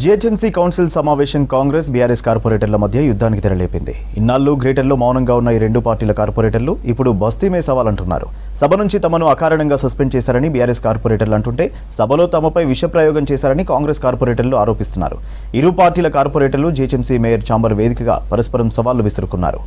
GHMC council సమావేశం Congress BRS కార్పొరేటర్ల మధ్య యుద్ధానికి తెరలేపింది. ఇన్నాళ్లు గ్రేటర్లో మౌనంగా ఉన్న ఈ రెండు పార్టీల కార్పొరేటర్లు ఇప్పుడు బస్తీమే సవాలంటున్నారు. సభ నుంచి తమను అకారణంగా సస్పెండ్ చేశారని బీఆర్ఎస్ కార్పొరేటర్లు అంటుంటే సభలో తమపై విషప్రయోగం చేశారని కాంగ్రెస్ కార్పొరేటర్లు ఆరోపిస్తున్నారు. ఇరు పార్టీల కార్పొరేటర్లు జీహెచ్ఎంసీ మేయర్ ఛాంబర్ వేదికగా పరస్పరం సవాళ్లు విసురుకున్నారు.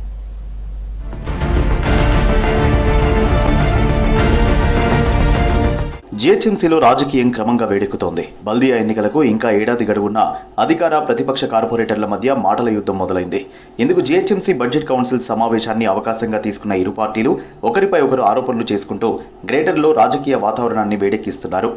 జీహెచ్ఎంసీలో రాజకీయం క్రమంగా వేడెక్కుతోంది. బల్దియా ఎన్నికలకు ఇంకా ఏడాది గడువున్న అధికార ప్రతిపక్ష కార్పొరేటర్ల మధ్య మాటల యుద్ధం మొదలైంది. ఇందుకు జీహెచ్ఎంసీ బడ్జెట్ కౌన్సిల్ సమావేశాన్ని అవకాశంగా తీసుకున్న ఇరు పార్టీలు ఒకరిపై ఒకరు ఆరోపణలు చేసుకుంటూ గ్రేటర్లో రాజకీయ వాతావరణాన్ని వేడెక్కిస్తున్నారు.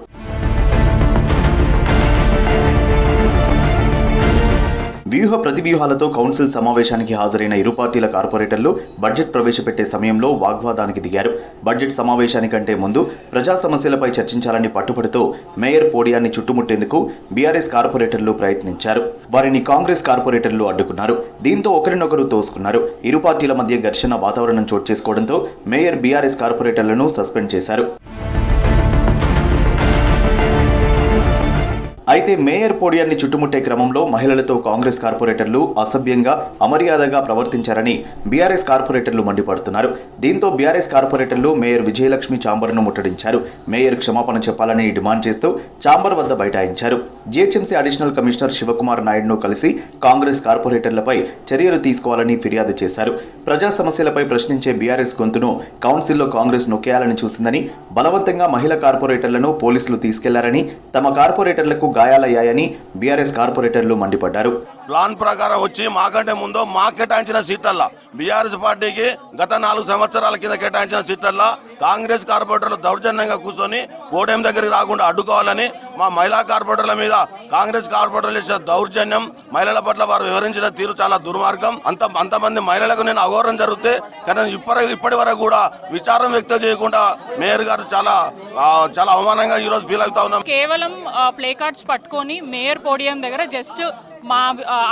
వ్యూహ ప్రతివ్యూహాలతో కౌన్సిల్ సమావేశానికి హాజరైన ఇరు పార్టీల కార్పొరేటర్లు బడ్జెట్ ప్రవేశపెట్టే సమయంలో వాగ్వాదానికి దిగారు. బడ్జెట్ సమావేశానికంటే ముందు ప్రజా సమస్యలపై చర్చించాలని పట్టుబడుతూ మేయర్ పోడియాన్ని చుట్టుముట్టేందుకు బీఆర్ఎస్ కార్పొరేటర్లు ప్రయత్నించారు. వారిని కాంగ్రెస్ కార్పొరేటర్లు అడ్డుకున్నారు. దీంతో ఒకరినొకరు తోసుకున్నారు. ఇరు పార్టీల మధ్య ఘర్షణ వాతావరణం చోటు చేసుకోవడంతో మేయర్ బీఆర్ఎస్ కార్పొరేటర్లను సస్పెండ్ చేశారు. అయితే మేయర్ పోడియాన్ని చుట్టుముట్టే క్రమంలో మహిళలతో కాంగ్రెస్ కార్పొరేటర్లు అసభ్యంగా అమర్యాదగా ప్రవర్తించారని బీఆర్ఎస్ కార్పొరేటర్లు మండిపడుతున్నారు. దీంతో బీఆర్ఎస్ కార్పొరేటర్లు మేయర్ విజయలక్ష్మి ఛాంబర్ను ముట్టడించారు. మేయర్ క్షమాపణ చెప్పాలని డిమాండ్ చేస్తూ ఛాంబర్ వద్ద బైఠాయించారు. జీహెచ్ఎంసీ అడిషనల్ కమిషనర్ శివకుమార్ నాయుడును కలిసి కాంగ్రెస్ కార్పొరేటర్లపై చర్యలు తీసుకోవాలని ఫిర్యాదు చేశారు. ప్రజా సమస్యలపై ప్రశ్నించే బీఆర్ఎస్ గొంతును కౌన్సిల్లో కాంగ్రెస్ నొక్కేయాలని చూసిందని, బలవంతంగా మహిళా కార్పొరేటర్లను పోలీసులు తీసుకెళ్లారని, తమ కార్పొరేటర్లకు గాయాలయ్యాయని బీఆర్ఎస్ కార్పొరేటర్లు మండిపడ్డారు. ప్లాన్ ప్రకారం వచ్చి మాకంటే ముందు మాకు కేటాయించిన సీట్లల్లో బీఆర్ఎస్ పార్టీకి గత 4 సంవత్సరాల కింద కేటాయించిన సీట్లల్లో కాంగ్రెస్ కార్పొరేటర్లు దౌర్జన్యంగా కూర్చొని పోడియం దగ్గరికి రాకుండా అడ్డుకోవాలని, మా మహిళా కార్పొరేటర్ల మీద కాంగ్రెస్ కార్పొరేటర్లు చేసిన దౌర్జన్యం, మహిళల పట్ల వారు వివరించిన తీరు చాలా దుర్మార్గం. అంతమంది మహిళలకు నేను అఘోరం జరిగితే కానీ ఇప్పటి వరకు కూడా విచారం వ్యక్తం చేయకుండా మేయర్ గారు చాలా అవమానంగా ఈరోజు ఫీల్ అవుతా ఉన్నాం. కేవలం ప్లే కార్డ్స్ పట్టుకొని మేయర్ పోడియం దగ్గర జస్ట్ మా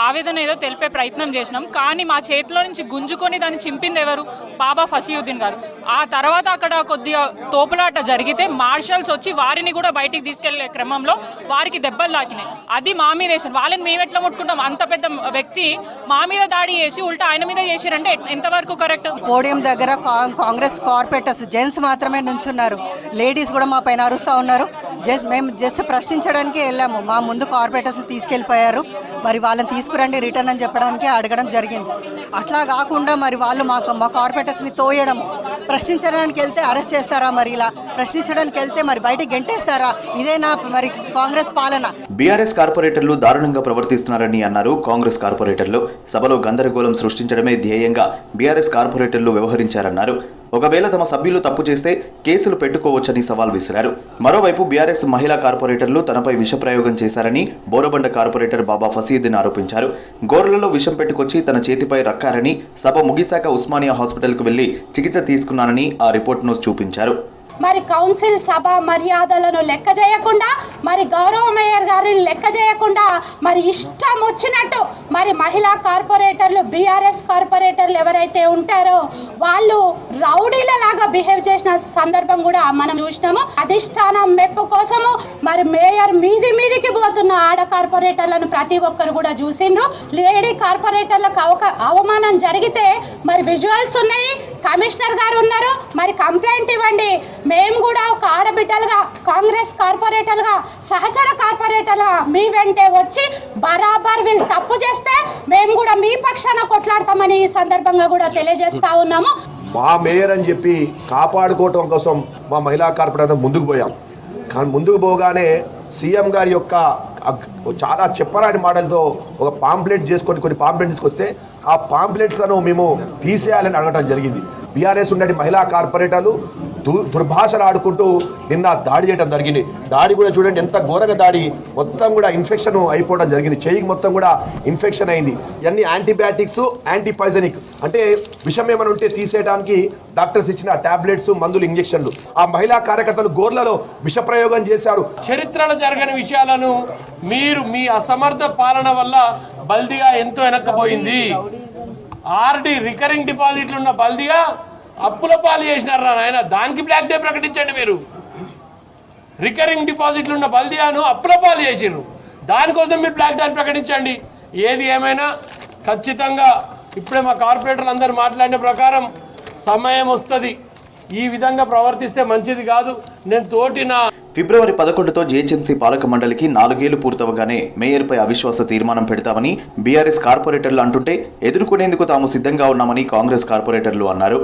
ఆవేదన ఏదో తెలిపే ప్రయత్నం చేసినాం. కానీ మా చేతిలో నుంచి గుంజుకొని దాన్ని చింపింది ఎవరు? బాబా ఫసీయుద్దీన్ గారు. ఆ తర్వాత అక్కడ కొద్దిగా తోపులాట జరిగితే మార్షల్స్ వచ్చి వారిని కూడా బయటికి తీసుకెళ్లే క్రమంలో వారికి దెబ్బలు తాకినాయి. అది మా మీద వేసారు. వాళ్ళని మేము ఎట్లా ముట్టుకుంటాం? అంత పెద్ద వ్యక్తి మా మీద దాడి చేసి ఉల్టా ఆయన మీద చేసిరంటే ఎంతవరకు కరెక్ట్? పోడియం దగ్గర కాంగ్రెస్ కార్పొరేటర్స్ జెంట్స్ మాత్రమే నుంచున్నారు. లేడీస్ కూడా మా పైన అరుస్తూ ఉన్నారు. మేము జస్ట్ ప్రశ్నించడానికి వెళ్ళాము. మా ముందు కార్పొరేటర్స్ తీసుకెళ్ళిపోయారు. మరి వాళ్ళని తీసుకురండి రిటర్న్ అని చెప్పడానికి అడగడం జరిగింది. అట్లా కాకుండా మరి వాళ్ళు మా కార్పొరేటర్స్ని తోయడం, ప్రశ్నించడానికి వెళ్తే అరెస్ట్ చేస్తారా? మరి ఇలా ప్రశ్నించడానికి వెళ్తే మరి బయటకు గెంటేస్తారా? ఇదేనా మరి కాంగ్రెస్ పాలన? బీఆర్ఎస్ కార్పొరేటర్లు దారుణంగా ప్రవర్తిస్తున్నారని అన్నారు కాంగ్రెస్ కార్పొరేటర్లు. సభలో గందరగోళం సృష్టించడమే ధ్యేయంగా బీఆర్ఎస్ కార్పొరేటర్లు వ్యవహరించారన్నారు. ఒకవేళ తమ సభ్యులు తప్పు చేస్తే కేసులు పెట్టుకోవచ్చని సవాల్ విసిరారు. మరోవైపు బీఆర్ఎస్ మహిళా కార్పొరేటర్లు తనపై విషప్రయోగం చేశారని బోరబండ కార్పొరేటర్ బాబా ఫసీయుద్దీన్ ఆరోపించారు. గోర్లలో విషం పెట్టుకొచ్చి తన చేతిపై రక్కారని, సభ ముగిశాక ఉస్మానియా హాస్పిటల్కు వెళ్లి చికిత్స తీసుకున్నానని ఆ రిపోర్టును చూపించారు. మరి కౌన్సిల్ సభ మర్యాదలను లెక్క చేయకుండా, మరి గౌరవ మేయర్ గారిని లెక్క చేయకుండా, మరి ఇష్టం వచ్చినట్టు మరి మహిళా కార్పొరేటర్లు, బీఆర్ఎస్ కార్పొరేటర్లు ఎవరైతే ఉంటారో వాళ్ళు రౌడీలలాగా బిహేవ్ చేసిన సందర్భం కూడా మనం చూసినాము. అధిష్టానం మెప్పు కోసము మరి మేయర్ మీదికి పోతున్న ఆడ కార్పొరేటర్లను ప్రతి ఒక్కరు కూడా చూసిండ్రు. లేడీ కార్పొరేటర్లకు అవమానం జరిగితే మరి విజువల్స్ ఉన్నాయి, కమిషనర్ గారు ఉన్నారు, మరి కంప్లైంట్ ఇవ్వండి. మేము కూడా ఒక ఆడబిడ్డలుగా, కాంగ్రెస్ కార్పొరేటర్గా, సహచర కార్పొరేటర్గా మీ వెంటే వచ్చి బరాబర్ వీళ్ళు తప్పు చేస్తే మేము కూడా మీ పక్షాన కొట్లాడతామని ఈ సందర్భంగా కూడా తెలియజేస్తా ఉన్నాము. మా మేయర్ అని చెప్పి కాపాడుకోవటం కోసం మా మహిళా కార్పొరేటర్ ముందుకు పోయాం. కానీ ముందుకు పోగానే సీఎం గారి యొక్క చాలా చెప్పరాని మాటలతో ఒక పాంప్లెట్ చేసుకొని కొన్ని పాంప్లెట్ తీసుకొస్తే ఆ పాంప్లెట్స్లను మేము తీసేయాలని అడగటం జరిగింది. బీఆర్ఎస్ ఉన్నటి మహిళా కార్పొరేటర్లు దుర్భాషలు ఆడుకుంటూ నిన్న దాడి చేయడం జరిగింది. దాడి కూడా చూడండి ఎంత ఘోరగా దాడి, మొత్తం కూడా ఇన్ఫెక్షన్ అయిపోవడం జరిగింది. చెయ్యికి మొత్తం కూడా ఇన్ఫెక్షన్ అయింది. ఇవన్నీ యాంటీబయాటిక్స్, యాంటీపాయిజనిక్ అంటే విషం ఏమైనా ఉంటే తీసేయడానికి డాక్టర్స్ ఇచ్చిన టాబ్లెట్స్, మందులు, ఇంజెక్షన్లు. ఆ మహిళా కార్యకర్తలు గోర్లలో విషప్రయోగం చేశారు. చరిత్రలో జరిగిన విషయాలను మీరు మీ అసమర్థ పాలన వల్ల బల్దిగా ఎంతో వెనక్కిపోయింది. ఆర్డి రికరింగ్ డిపాజిట్లు ఉన్న బల్దిగా అప్పుల పాలు చేసినారా నాయన? దానికి బ్లాక్ డే ప్రకటించండి. మీరు రికరింగ్ డిపాజిట్లు ఉన్న బల్దియాను అప్పుల పాలు చేసిర్రు. దానికోసం మీరు బ్లాక్ డాన్ ప్రకటించండి. ఏది ఏమైనా ఖచ్చితంగా ఇప్పుడే మా కార్పొరేటర్లు అందరూ మాట్లాడిన ప్రకారం సమయం వస్తుంది. ఈ విధంగా ప్రవర్తిస్తే మంచిది కాదు. నేను తోటిన ఫిబ్రవరి 11తో జీహెచ్ఎంసీ పాలక మండలికి 4 ఏళ్లు పూర్తవగానే మేయర్పై అవిశ్వాస తీర్మానం పెడతామని బీఆర్ఎస్ కార్పొరేటర్లు అంటుంటే ఎదుర్కొనేందుకు తాము సిద్ధంగా ఉన్నామని కాంగ్రెస్ కార్పొరేటర్లు అన్నారు.